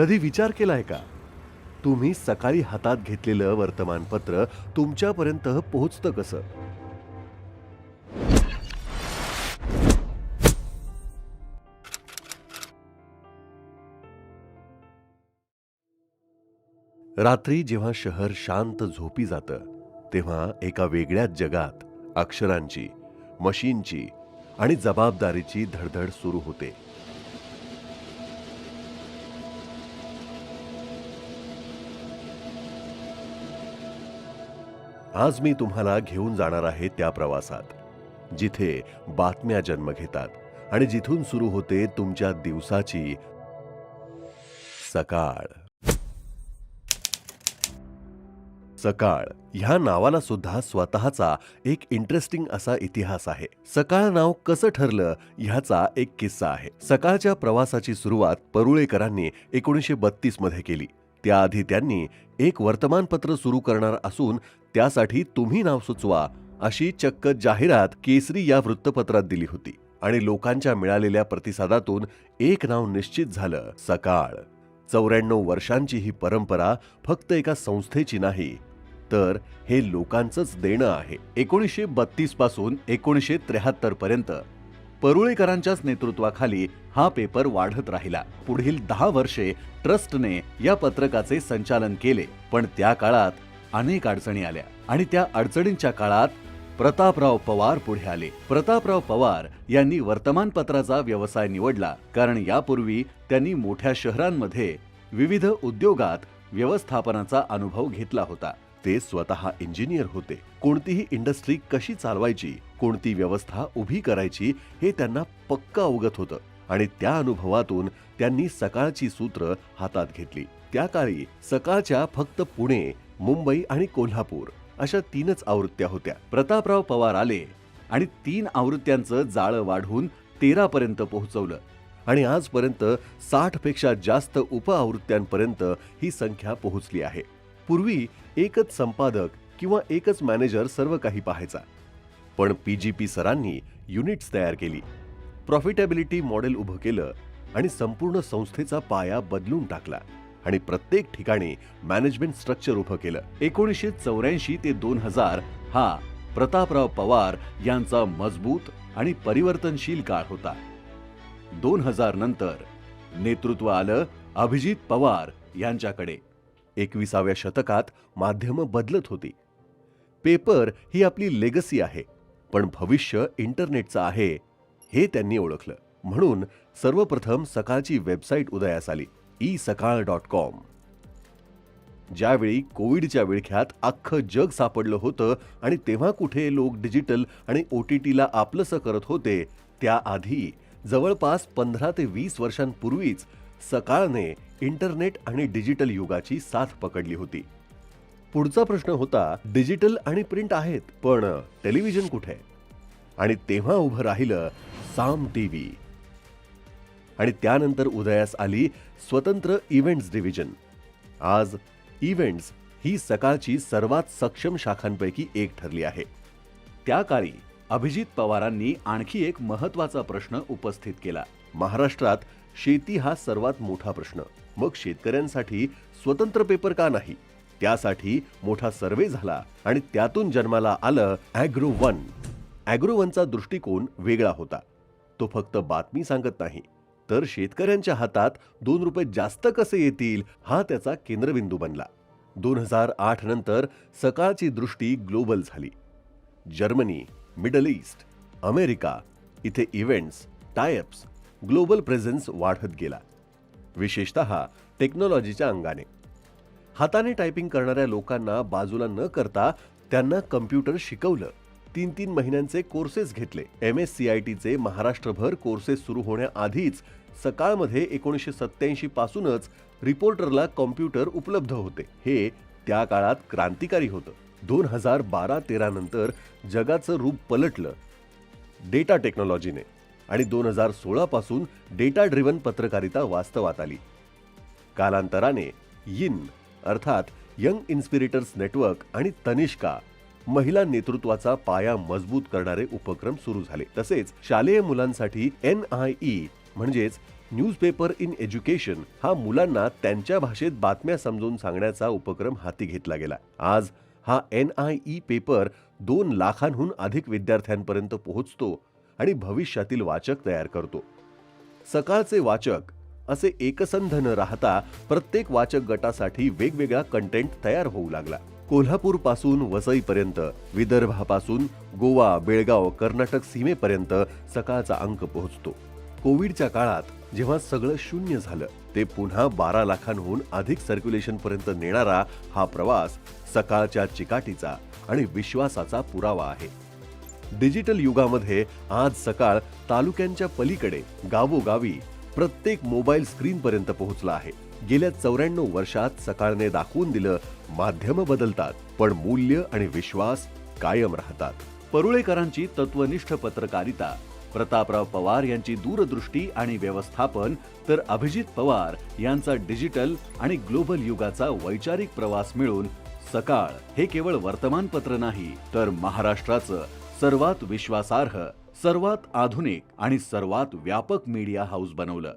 कधी विचार केलाय का, तुम्ही सकाळी हातात घेतलेलं वर्तमानपत्र तुमच्यापर्यंत पोहोचतं कसं? रात्री जेव्हा शहर शांत झोपी जातं, तेव्हा एका वेगळ्याच जगात अक्षरांची, मशीनची आणि जबाबदारीची धडधड सुरू होते. आज मी तुम्हाला घेऊन जाणार आहे त्या प्रवासात, जिथे बातम्या जन्म घेतात आणि जिथून सुरू होते तुमच्या दिवसाची सकाळ. सकाळ ह्या नावाला सुद्धा स्वतःचा एक इंटरेस्टिंग असा इतिहास आहे. सकाळ नाव कसं ठरलं ह्याचा एक किस्सा आहे. सकाळच्या प्रवासाची सुरुवात परुळेकरांनी 1932 मध्ये केली. त्याआधी त्यांनी एक वर्तमानपत्र सुरू करणार असून त्यासाठी तुम्ही नाव सुचवा अशी चक्क जाहिरात केसरी या वृत्तपत्रात दिली होती आणि लोकांच्या मिळालेल्या प्रतिसादातून एक नाव निश्चित झालं, सकाळ. 94 वर्षांची ही परंपरा फक्त एका संस्थेची नाही, तर हे लोकांचंच देणं आहे. 1932 पासून 1973 पर्यंत परुळेकरांच्याच नेतृत्वाखाली हा पेपर वाढत राहिला. पुढील 10 वर्षे ट्रस्टने या पत्रकाचे संचालन केले, पण त्या काळात अनेक अडचणी आल्या आणि त्या अडचणींच्या काळात प्रतापराव पवार पुढे आले. प्रतापराव पवार यांनी वर्तमानपत्राचा व्यवसाय निवडला, कारण यापूर्वी त्यांनी मोठ्या शहरांमध्ये विविध उद्योगात व्यवस्थापनाचा अनुभव घेतला होता. ते स्वतः इंजिनियर होते. कोणतीही इंडस्ट्री कशी चालवायची, कोणती व्यवस्था उभी करायची हे त्यांना पक्का अवगत होतं आणि त्या अनुभवातून त्यांनी सकाळची सूत्र हातात घेतली. त्या काळी सकाळच्या फक्त पुणे, मुंबई आणि कोल्हापूर अशा 3च आवृत्त्या होत्या. प्रतापराव पवार आले आणि 3 आवृत्त्यांचं जाळं वाढवून 13 पर्यंत पोहोचवलं आणि आजपर्यंत 60 पेक्षा जास्त उपआवृत्त्यांपर्यंत ही संख्या पोहोचली आहे. पूर्वी एकच संपादक किंवा एकच मॅनेजर सर्व काही पाहायचा, पण पीजीपी सरांनी युनिट्स तयार केली, प्रॉफिटेबिलिटी मॉडेल उभं केलं आणि संपूर्ण संस्थेचा पाया बदलून टाकला आणि प्रत्येक ठिकाणी मॅनेजमेंट स्ट्रक्चर उभं केलं. 1984 ते 2000 हा प्रतापराव पवार यांचा मजबूत आणि परिवर्तनशील काळ होता. 2000 नंतर नेतृत्व आलं अभिजित पवार यांच्याकडे. 21व्या शतकात माध्यमं बदलत होती. पेपर ही आपली लेगसी आहे, पण भविष्य इंटरनेटचं आहे हे त्यांनी ओळखलं. म्हणून सर्वप्रथम सकाळची वेबसाईट उदयास आली, esakal.com. ज्यावेळी कोविडच्या विळख्यात अख्खं जग सापडलं होतं आणि तेव्हा कुठे लोक डिजिटल आणि OTTला आपलंसं करत होते, त्याआधी जवळपास 15 ते 20 वर्षांपूर्वीच सकाळने इंटरनेट आणि डिजिटल युगाची साथ पकडली होती. पुढचा प्रश्न होता, डिजिटल आणि प्रिंट आहेत, पण टेलिव्हिजन कुठे? आणि तेव्हा उभं राहिलं साम टीव्ही. आणि त्यानंतर उदयास आली स्वतंत्र इव्हेंट्स डिव्हिजन. आज इव्हेंट्स ही सकाळची सर्वात सक्षम शाखांपैकी एक ठरली आहे. त्या काळी अभिजित पवारांनी आणखी एक महत्त्वाचा प्रश्न उपस्थित केला. महाराष्ट्रात शेती हा सर्वात मोठा प्रश्न. मग शेतकऱ्यांसाठी स्वतंत्र पेपर का नाही? त्यासाठी मोठा सर्वे झाला आणि त्यातून जन्माला आलं ॲग्रो वन. ॲग्रो वनचा दृष्टिकोन वेगळा होता. तो फक्त बातमी सांगत नाही, तर शेतकऱ्यांच्या हातात 2 रुपये जास्त कसे येतील हा त्याचा केंद्रबिंदू बनला. 2008 नंतर सकाळची दृष्टी ग्लोबल झाली. जर्मनी, मिडल ईस्ट, अमेरिका इथे इव्हेंट्स, टायअप्स, ग्लोबल प्रेझेन्स वाढत गेला, विशेषतः टेक्नॉलॉजीच्या अंगाने. हाताने टायपिंग करणाऱ्या लोकांना बाजूला न करता त्यांना कम्प्युटर शिकवलं. 3-3 महिन्यांचे कोर्सेस घेतले. MSCITचे महाराष्ट्रभर कोर्सेस सुरू होण्याआधीच सकाळमध्ये 1987 पासूनच रिपोर्टरला कॉम्प्युटर उपलब्ध होते. हे त्या काळात क्रांतिकारी होतं. 2012-13 नंतर जगाचं रूप पलटलं डेटा टेक्नॉलॉजीने आणि 2016 पासून डेटा ड्रिव्हन पत्रकारिता वास्तवात आली. कालांतराने YIN अर्थात यंग इन्स्पिरेटर्स नेटवर्क आणि तनिष्का महिला नेतृत्वाचा पाया मजबूत करणारे उपक्रम सुरू झाले. तसेच शालेय मुलांसाठी NIE म्हणजेच न्यूजपेपर इन एज्युकेशन हा मुलांना त्यांच्या भाषेत बातम्या समजून सांगण्याचा उपक्रम हाती घेतला गेला. आज हा NIE पेपर 2 लाखांहून अधिक विद्यार्थ्यांपर्यंत पोहोचतो आणि भविष्यातील वाचक तयार करतो. सकाळचे वाचक असे एकसंध न राहता प्रत्येक वाचक गटासाठी वेगवेगळा कंटेंट तयार होऊ लागला. कोल्हापूर पासून वसईपर्यंत, विदर्भापासून गोवा, बेळगाव, कर्नाटक सीमेपर्यंत सकाळचा अंक पोहोचतो. कोविडच्या काळात जेव्हा सगळं शून्य झालं, ते पुन्हा 12 लाखांहून अधिक सर्क्युलेशनपर्यंत नेणारा हा प्रवास सकाळच्या चिकाटीचा आणि विश्वासाचा पुरावा आहे. डिजिटल युगामध्ये आज सकाळ तालुक्यांच्या पलीकडे गावोगावी प्रत्येक मोबाईल स्क्रीनपर्यंत पोहोचला आहे. गेल्या 94 वर्षात सकाळने दाखवून दिलं, माध्यम बदलतात पण मूल्य आणि विश्वास कायम राहतात. परुळेकरांची तत्वनिष्ठ पत्रकारिता, प्रतापराव पवार यांची दूरदृष्टी आणि व्यवस्थापन, तर अभिजित पवार यांचा डिजिटल आणि ग्लोबल युगाचा वैचारिक प्रवास मिळून सकाळ हे केवळ वर्तमानपत्र नाही, तर महाराष्ट्राचं सर्वात विश्वासार्ह, सर्वात आधुनिक आणि सर्वात व्यापक मीडिया हाऊस बनवलं.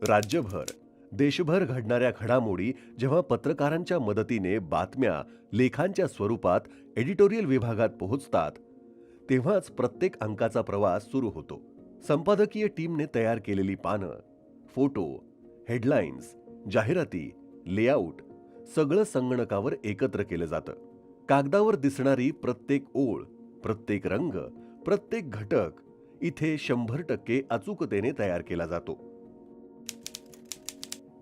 राज्यभर, देशभर घडणाऱ्या घडामोडी जेव्हा पत्रकारांच्या मदतीने बातम्या लेखांच्या स्वरूपात एडिटोरियल विभागात पोहोचतात, तेव्हाच प्रत्येक अंकाचा प्रवास सुरू होतो. संपादकीय टीमने तयार केलेली पानं, फोटो, हेडलाईन्स, जाहिराती, लेआउट सगळं संगणकावर एकत्र केलं जातं. कागदावर दिसणारी प्रत्येक ओळ, प्रत्येक रंग, प्रत्येक घटक इथे 100% अचूकतेने तयार केला जातो.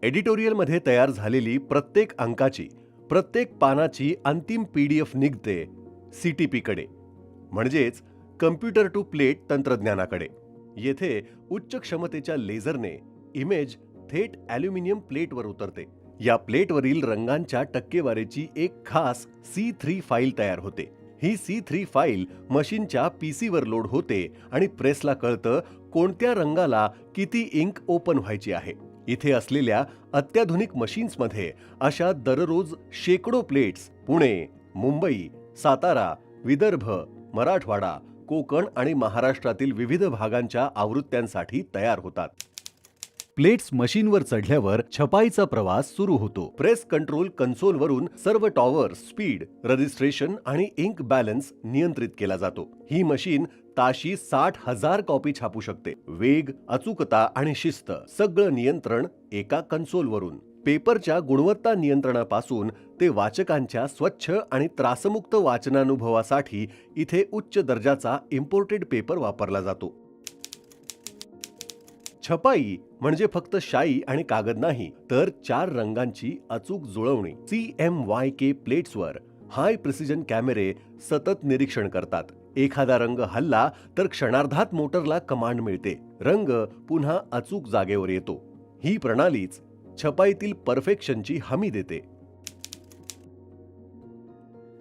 एडिटोरियलमध्ये तयार झालेली प्रत्येक अंकाची, प्रत्येक पानाची अंतिम PDF निघते CTP कडे, म्हणजेच कम्प्युटर टू प्लेट तंत्रज्ञानाकडे. येथे उच्च क्षमतेच्या लेझरने इमेज थेट ॲल्युमिनियम प्लेटवर उतरते. या प्लेटवरील रंगांच्या टक्केवारीची एक खास C3 फाईल तयार होते. ही C3 फाईल मशीनच्या PC वर लोड होते आणि प्रेसला कळतं कोणत्या रंगाला किती इंक ओपन व्हायची आहे. इथे असलेल्या अत्याधुनिक मशीन्समध्ये अशा दररोज शेकडो प्लेट्स पुणे, मुंबई, सातारा, विदर्भ, मराठवाडा, कोकण आणि महाराष्ट्रातील विविध भागांच्या आवृत्त्यांसाठी तयार होतात. प्लेट्स मशीनवर चढल्यावर छपाईचा प्रवास सुरू होतो. प्रेस कंट्रोल कन्सोलवरून सर्व टॉवर, स्पीड, रजिस्ट्रेशन आणि इंक बॅलन्स नियंत्रित केला जातो. ही मशीन ताशी 60,000 कॉपी छापू शकते. वेग, अचूकता आणि शिस्त सगळं नियंत्रण एका कन्सोलवरून. पेपरच्या गुणवत्ता नियंत्रणापासून ते वाचकांच्या स्वच्छ आणि त्रासमुक्त वाचनानुभवासाठी इथे उच्च दर्जाचा इम्पोर्टेड पेपर वापरला जातो. छपाई म्हणजे फक्त शाई आणि कागद नाही, तर 4 रंगांची अचूक जुळवणी. CMYK प्लेट्सवर हाय प्रिसिजन कॅमेरे सतत निरीक्षण करतात. एखादा रंग हलला तर क्षणार्धात मोटरला कमांड मिळते. रंग पुन्हा अचूक जागेवर येतो. ही प्रणालीच छपाईतील परफेक्शनची हमी देते.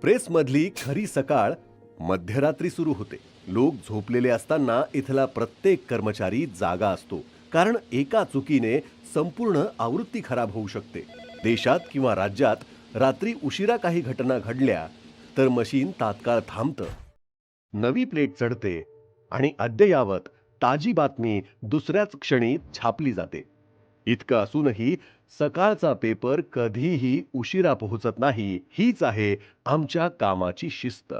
प्रेसमधली खरी सकाळ मध्यरात्री सुरू होते. लोक झोपलेले असताना इथला प्रत्येक कर्मचारी जागा असतो, कारण एका चुकीने संपूर्ण आवृत्ती खराब होऊ शकते. देशात किंवा राज्यात रात्री उशिरा काही घटना घडल्या तर मशीन तात्काळ थांबतं. नवी प्लेट चढते आणि अद्ययावत ताजी बातमी दुसऱ्याच क्षणी छापली जाते. इतकं असूनही सकाळचा पेपर कधीही उशिरा पोहोचत नाही. हीच आहे आमच्या कामाची शिस्त.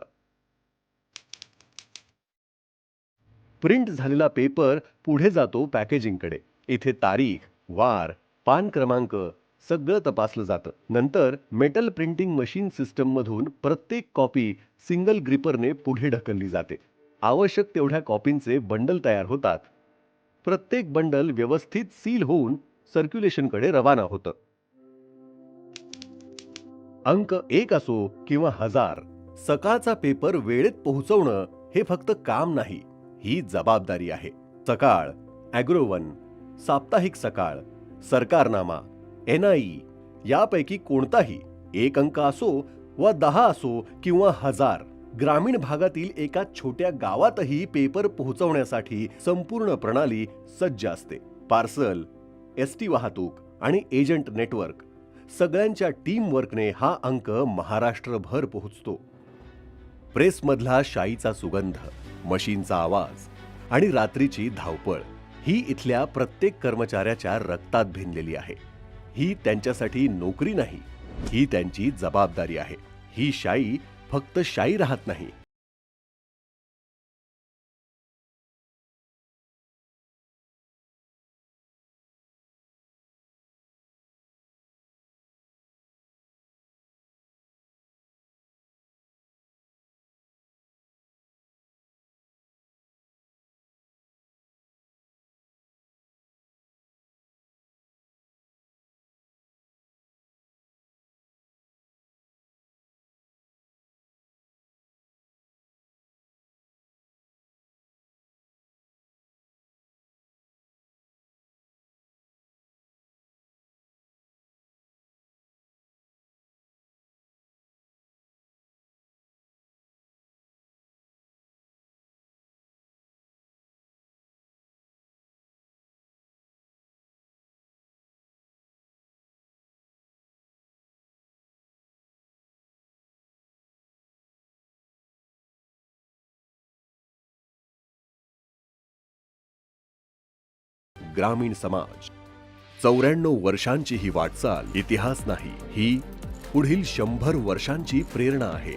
प्रिंट झालेला पेपर पुढे जातो पॅकेजिंगकडे. इथे तारीख, वार, पान क्रमांक सगळं तपासलं जातं. नंतर मेटल प्रिंटिंग मशीन सिस्टममधून प्रत्येक कॉपी सिंगल ग्रिपरने पुढे ढकलली जाते. आवश्यक तेवढ्या कॉपींचे बंडल तयार होतात. प्रत्येक बंडल व्यवस्थित सील होऊन सर्क्युलेशनकडे रवाना होतं. अंक 1 असो किंवा 1000, सकाळचा पेपर वेळेत पोहोचवणं हे फक्त काम नाही, ही जबाबदारी आहे. सकाळ, ॲग्रोवन, साप्ताहिक सकाळ, सरकारनामा, NIE यापैकी कोणताही एक अंक असो वा 10 असो किंवा 1000, ग्रामीण भागातील एका छोट्या गावातही पेपर पोहोचवण्यासाठी संपूर्ण प्रणाली सज्ज असते. पार्सल, ST वाहतूक आणि एजंट नेटवर्क सगळ्यांच्या टीमवर्कने हा अंक महाराष्ट्रभर पोहोचतो. प्रेसमधला शाईचा सुगंध, मशीनचा आवाज आणि रात्रीची धावपळ ही इथल्या प्रत्येक कर्मचाऱ्याच्या रक्तात भिनलेली आहे. ही त्यांच्यासाठी नोकरी नाही, ही त्यांची जबाबदारी आहे. ही शाई फक्त शाई राहत नाही, ग्रामीण समाज. 94 वर्षांची ही वाटचाल इतिहास नाही, ही पुढील 100 वर्षांची प्रेरणा आहे.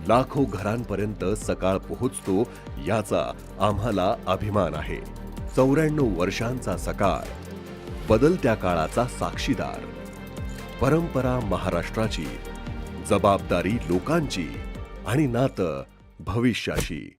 लाखो घरांपर्यंत सकाळ पोहोचतो याचा आम्हाला अभिमान आहे. 94 वर्षांचा सकाळ, बदलत्या काळाचा साक्षीदार, परंपरा महाराष्ट्राची, जबाबदारी लोकांची आणि नातं भविष्याशी.